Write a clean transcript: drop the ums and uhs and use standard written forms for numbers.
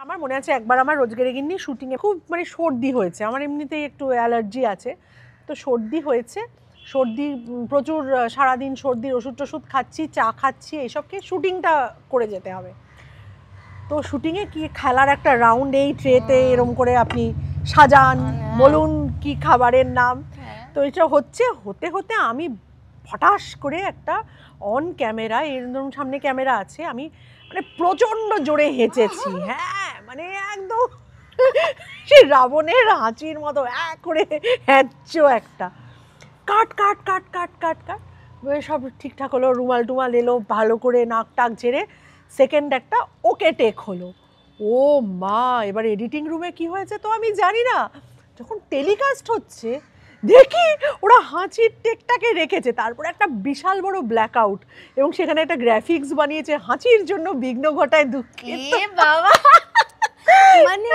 আমার মনে আছে একবার আমার রোজগারে গিন্নি শুটিংয়ে খুব মানে সর্দি হয়েছে, আমার এমনিতেই একটু অ্যালার্জি আছে, তো সর্দি হয়েছে, সর্দি প্রচুর, সারাদিন সর্দির ওষুধ টষুধ খাচ্ছি, চা খাচ্ছি, এইসব খেয়ে শুটিংটা করে যেতে হবে। তো শুটিংয়ে কি খেলার একটা রাউন্ড, এই ট্রেতে এরম করে আপনি সাজান, বলুন কি খাবারের নাম, তো এটা হতে হতে আমি ফটাস করে একটা অন ক্যামেরা, এরকম সামনে ক্যামেরা আছে, আমি মানে প্রচণ্ড জোরে হেঁচেছি, হ্যাঁ মানে একদম সেই রাবণের হাঁচির মতো এক করে হ্যাঁচো একটা, কাট কাট কাট কাট কাট কাট, সব ঠিকঠাক হলো, রুমাল টুমাল এলো, ভালো করে নাক টাক ঝেড়ে সেকেন্ড একটা ওকে টেক হলো। ও মা, এবার এডিটিং রুমে কি হয়েছে তো আমি জানি না, যখন টেলিকাস্ট হচ্ছে দেখি ওরা হাঁচির টেকটাকে রেখেছে, তারপরে একটা বিশাল বড় ব্ল্যাক আউট, এবং সেখানে একটা গ্রাফিক্স বানিয়েছে, হাঁচির জন্য বিঘ্ন ঘটায় দুঃখিত। বাবা মানে